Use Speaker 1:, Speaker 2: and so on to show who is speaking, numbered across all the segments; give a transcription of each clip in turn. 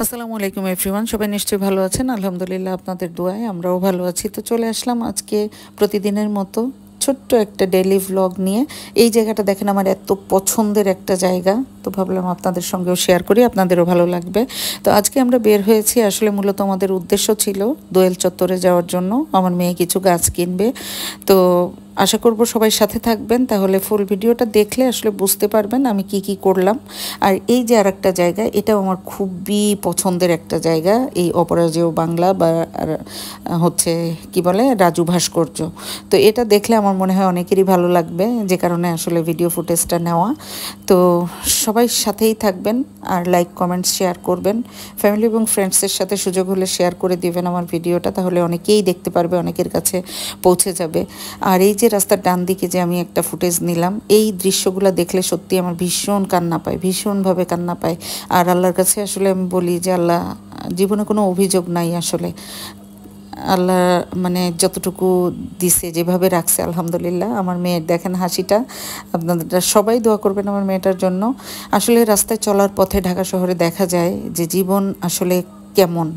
Speaker 1: আসসালামু আলাইকুম এভরিওয়ান, সবাই নিশ্চয়ই ভালো আছেন। আলহামদুলিল্লাহ আপনাদের দোয়ায় আমরাও ভালো আছি। তো চলে আসলাম আজকে প্রতিদিনের মতো ছোট্ট একটা ডেইলি ভ্লগ নিয়ে। এই জায়গাটা দেখেন আমার এত পছন্দের একটা জায়গা, তো ভাবলাম আপনাদের সঙ্গেও শেয়ার করি, আপনাদেরও ভালো লাগবে। তো আজকে আমরা বের হয়েছি, আসলে মূলত আমাদের উদ্দেশ্য ছিল দোয়েল চত্বরে যাওয়ার জন্য। আমার মেয়ে কিছু গাছ কিনবে, তো আশা করব সবাই সাথে থাকবেন, তাহলে ফুল ভিডিওটা দেখলে আসলে বুঝতে পারবেন আমি কি কি করলাম। আর এই যে আরেকটা জায়গা, এটাও আমার খুবই পছন্দের একটা জায়গা, এই অপরাজেয় বাংলা বা হচ্ছে কি বলে রাজু ভাস্কর্য। তো এটা দেখলে আমার মনে হয় অনেকেরই ভালো লাগবে, যে কারণে আসলে ভিডিও ফুটেজটা নেওয়া। তো সবাই সাথেই থাকবেন আর লাইক কমেন্ট শেয়ার করবেন, ফ্যামিলি এবং ফ্রেন্ডসের সাথে সুযোগ হলে শেয়ার করে দিবেন আমার ভিডিওটা, তাহলে অনেকেই দেখতে পারবে, অনেকের কাছে পৌঁছে যাবে। আর এই যে রাস্তার ডান দিকে যে আমি একটা ফুটেজ নিলাম, এই দৃশ্যগুলো দেখলে সত্যি আমার ভীষণ কান্না পায়, ভীষণভাবে কান্না পায়। আর আল্লাহর কাছে আসলে আমি বলি যে আল্লাহ, জীবনে কোনো অভিযোগ নাই আসলে, আল্লাহ মানে যতটুকু দিছে যেভাবে রাখছে আলহামদুলিল্লাহ। আমার মেয়ের দেখেন হাসিটা, আপনারা সবাই দোয়া করবেন আমার মেয়েটার জন্য। আসলে রাস্তায় চলার পথে ঢাকা শহরে দেখা যায় যে জীবন আসলে কেমন।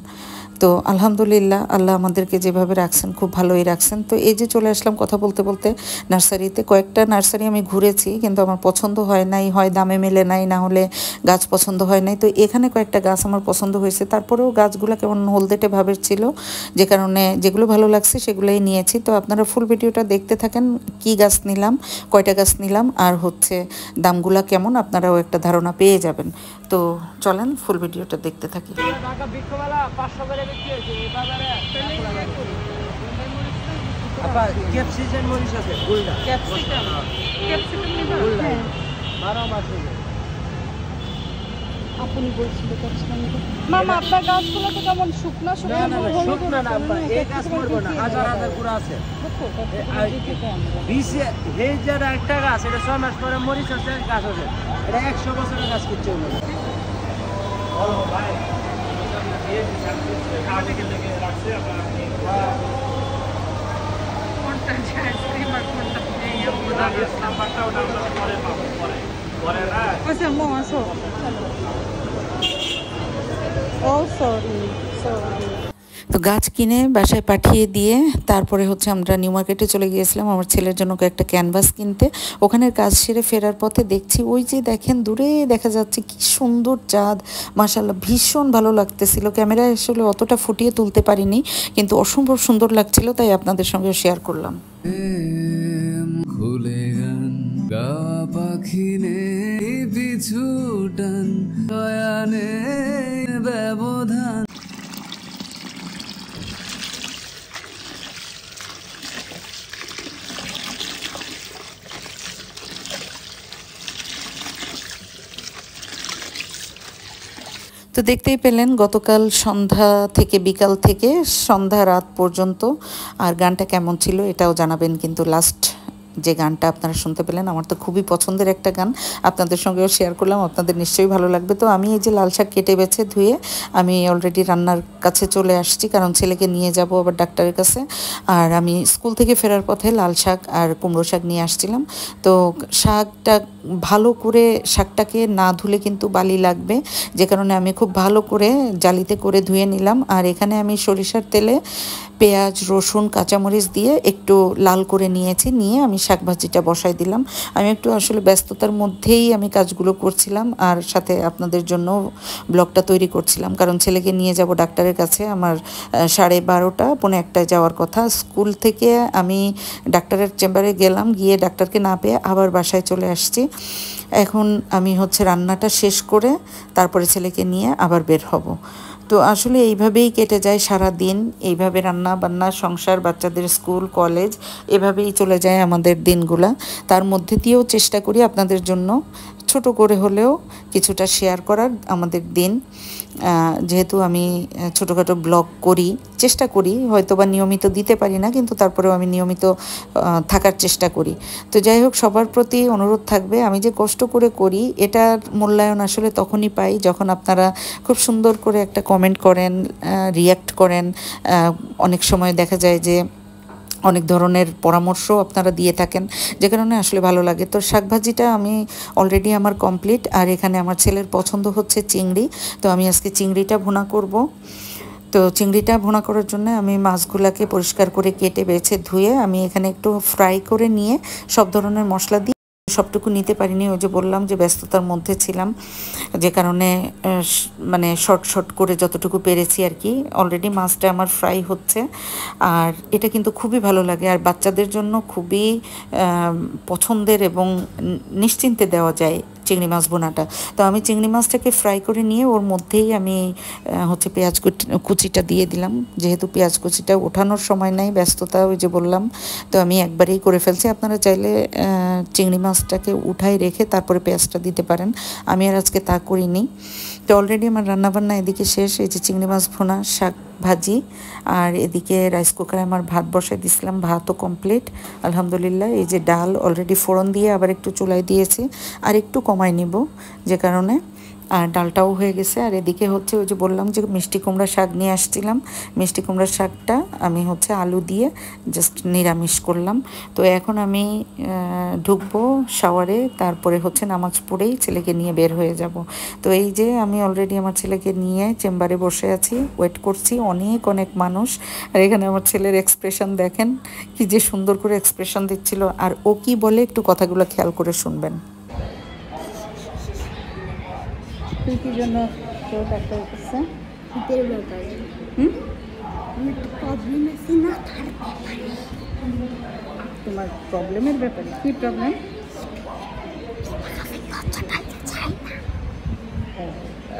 Speaker 1: তো আলহামদুলিল্লাহ আল্লাহ আমাদেরকে যেভাবে রাখছেন খুব ভালোই রাখছেন। তো এই যে চলে আসলাম কথা বলতে বলতে নার্সারিতে। কয়েকটা নার্সারি আমি ঘুরেছি, কিন্তু আমার পছন্দ হয় নাই, হয় দামে মেলে নাই, না হলে গাছ পছন্দ হয় নাই। তো এখানে কয়েকটা গাছ আমার পছন্দ হয়েছে, তারপরেও গাছগুলো কেমন হলদেটে ভাবের ছিল, যে কারণে যেগুলো ভালো লাগছে সেগুলোই নিয়েছি। তো আপনারা ফুল ভিডিওটা দেখতে থাকেন, কি গাছ নিলাম, কয়টা গাছ নিলাম, আর হচ্ছে দামগুলা কেমন, আপনারাও একটা ধারণা পেয়ে যাবেন। তো চলেন ফুল ভিডিওটা দেখতে থাকি।
Speaker 2: ক্যাপসিকাম মরিচ আছে, গোল্ডা
Speaker 1: ক্যাপসিকাম
Speaker 2: গোল্ডা 12 মাস হয়ে যায়।
Speaker 3: আপনি বলছিল মামা আপনার গাছগুলো তো কেমন শুকনা
Speaker 2: না না না, শুকনা না আব্বা, এই গাছ মরবো না, হাজার হাজার পুরো আছে। বিশে এই যে একটা গাছ, এটা 6 মাস পরে মরিচ আছে, গাছ আছে, এটা 100 বছরের গাছ কিচ্ছু না।
Speaker 3: আচ্ছা মো আসো। ও সরি সরি।
Speaker 1: তো গাছ কিনে বাসায় পাঠিয়ে দিয়ে তারপরে হচ্ছে আমরা নিউ মার্কেটে চলে গিয়েছিলাম আমার ছেলের জন্য একটা ক্যানভাস কিনতে। ওখানের কাজ সেরে ফেরার পথে দেখছি, ওই যে দেখেন দূরে দেখা যাচ্ছে কি সুন্দর চাঁদ, মাশাআল্লাহ ভীষণ ভালো লাগতেছিল। ক্যামেরায় আসলে অতটা ফুটিয়ে তুলতে পারিনি, কিন্তু অসম্ভব সুন্দর লাগছিল, তাই আপনাদের সঙ্গে শেয়ার করলাম।
Speaker 4: খুলে গান গা পাখিনে পিছু টান দয়ানে ব্যবধান।
Speaker 1: তো দেখতেই পেলেন গতকাল সন্ধ্যা থেকে বিকাল থেকে সন্ধ্যা রাত পর্যন্ত। আর গানটা কেমন ছিল এটাও জানাবেন, কিন্তু লাস্ট যে গানটা আপনারা শুনতে পেলেন আমার তো খুবই পছন্দের একটা গান, আপনাদের সঙ্গেও শেয়ার করলাম, আপনাদের নিশ্চয়ই ভালো লাগবে। তো আমি এই যে লাল শাক কেটে বেছে ধুয়ে আমি অলরেডি রান্নার কাছে চলে আসছি, কারণ ছেলেকে নিয়ে যাব আবার ডাক্তারের কাছে। আর আমি স্কুল থেকে ফেরার পথে লাল শাক আর কুমড়ো শাক নিয়ে আসছিলাম। তো শাকটা ভালো করে, শাকটাকে না ধুলে কিন্তু বালি লাগবে, যে কারণে আমি খুব ভালো করে জালিতে করে ধুয়ে নিলাম। আর এখানে আমি সরিষার তেলে পেঁয়াজ, রসুন, কাঁচামরিচ দিয়ে একটু লাল করে নিয়েছি, নিয়ে আমি শাক ভাজিটা বসাই দিলাম। আমি একটু আসলে ব্যস্ততার মধ্যেই আমি কাজগুলো করছিলাম, আর সাথে আপনাদের জন্য ব্লগটা তৈরি করছিলাম, কারণ ছেলেকে নিয়ে যাব ডাক্তারের কাছে। আমার 12:30 পৌনে 1টায় যাওয়ার কথা। স্কুল থেকে আমি ডাক্তারের চেম্বারে গেলাম, গিয়ে ডাক্তারকে না পেয়ে আবার বাসায় চলে আসছি। এখন আমি হচ্ছে রান্নাটা শেষ করে তারপরে ছেলেকে নিয়ে আবার বের হব। তো আসলে এইভাবেই কেটে যায় সারা দিন, এইভাবে রান্না বান্না, সংসার, বাচ্চাদের স্কুল কলেজ, এভাবেই চলে যায় আমাদের দিনগুলা। তার মধ্যে দিয়েও চেষ্টা করি আপনাদের জন্য ছোট করে হলেও কিছুটা শেয়ার করার আমাদের দিন। যেহেতু আমি ছোটোখাটো ব্লগ করি, চেষ্টা করি, হয়তো বা নিয়মিত দিতে পারি না, কিন্তু তারপরেও আমি নিয়মিত থাকার চেষ্টা করি। তো যাই হোক, সবার প্রতি অনুরোধ থাকবে, আমি যে কষ্ট করে করি এটার মূল্যায়ন আসলে তখনই পাই যখন আপনারা খুব সুন্দর করে একটা কমেন্ট করেন, রিয়্যাক্ট করেন। অনেক সময় দেখা যায় যে অনেক ধরনের পরামর্শ আপনারা দিয়ে থাকেন, যে কারণে আসলে ভালো লাগে। তো শাকভাজিটা আমি অলরেডি আমার কমপ্লিট। আর এখানে আমার ছেলের পছন্দ হচ্ছে চিংড়ি, তো আমি আজকে চিংড়িটা ভুনা করব। তো চিংড়িটা ভুনা করার জন্য আমি মাছগুলোকে পরিষ্কার করে কেটে বেছে ধুয়ে আমি এখানে একটু ফ্রাই করে নিয়ে সব ধরনের মশলা দিয়ে, সবটুকু নিতে পারিনি, ওই যে বললাম যে ব্যস্ততার মধ্যে ছিলাম, যে কারণে মানে শর্ট করে যতটুকু পেরেছি আর কি। অলরেডি মাছটা আমার ফ্রাই হচ্ছে, আর এটা কিন্তু খুবই ভালো লাগে আর বাচ্চাদের জন্য খুবই পছন্দের এবং নিশ্চিন্তে দেওয়া যায় চিংড়ি মাছ ভুনাটা। তো আমি চিংড়ি মাছটাকে ফ্রাই করে নিয়ে ওর মধ্যেই আমি হচ্ছে পেঁয়াজ কুচিটা দিয়ে দিলাম, যেহেতু পেঁয়াজ কুচিটা ওঠানোর সময় নাই, ব্যস্ততা ওই যে বললাম, তো আমি একবারেই করে ফেলছি। আপনারা চাইলে চিংড়ি মাছটাকে উঠাই রেখে তারপরে পেঁয়াজটা দিতে পারেন, আমি আর আজকে তা করিনি। তো অলরেডি আমার রান্নাবান্না এদিকে শেষ, এই যে চিংড়ি মাছ ভুনা, শাক ভাজি, আর এদিকে রাইস কুকারে আমার ভাত বসাই দিয়েছিলাম, ভাতও কমপ্লিট আলহামদুলিল্লাহ। এই যে ডাল অলরেডি ফোড়ন দিয়ে আবার একটু চুলায় দিয়েছি, আর একটু কমায় নিব যে কারণে, আর ডালটাও হয়ে গেছে। আর এদিকে হচ্ছে ওই যে বললাম যে মিষ্টি কুমড়া শাক নিয়ে আসছিলাম, মিষ্টি কুমড়ার শাকটা আমি হচ্ছে আলু দিয়ে জাস্ট নিরামিষ করলাম। তো এখন আমি ঢুকবো শাওয়ারে, তারপরে হচ্ছে নামাজ পড়েই ছেলেকে নিয়ে বের হয়ে যাব। তো এই যে আমি অলরেডি আমার ছেলেকে নিয়ে চেম্বারে বসে আছি, ওয়েট করছি, অনেক মানুষ। আর এখানে আমার ছেলের এক্সপ্রেশন দেখেন, কি যে সুন্দর করে এক্সপ্রেশন দিচ্ছিল। আর ও কি বলে একটু কথাগুলো খেয়াল করে শুনবেন।
Speaker 3: তুই কি জন্য কেউ ডাক্তার করছে?
Speaker 5: শীতের ব্যাপারে আমার তো প্রবলেম আছে না, তার ব্যাপারে।
Speaker 3: তোমার প্রবলেমের ব্যাপারে? কি প্রবলেম?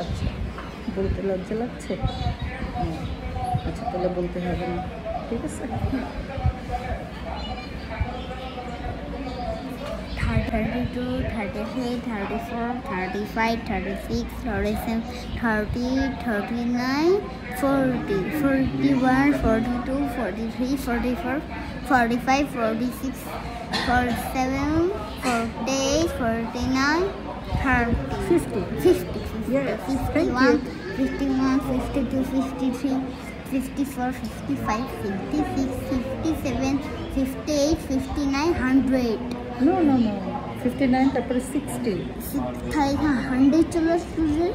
Speaker 3: আচ্ছা, বলতে লজ্জা লাগছে? আচ্ছা, তাহলে বলতে হবে না, ঠিক আছে?
Speaker 5: 32, 33, 34, 35, 36, 37, 30, 39, 40, 41, 42, 43, 44, 45, 46, 47, 48, 49, 30, 50, 50,
Speaker 3: Yes,
Speaker 5: 51, 51, 52, 53, 54, 55, 56, 57, 58, 59, 100.
Speaker 3: No, 59, তারপরে 60।
Speaker 5: 100 চলে আসছে।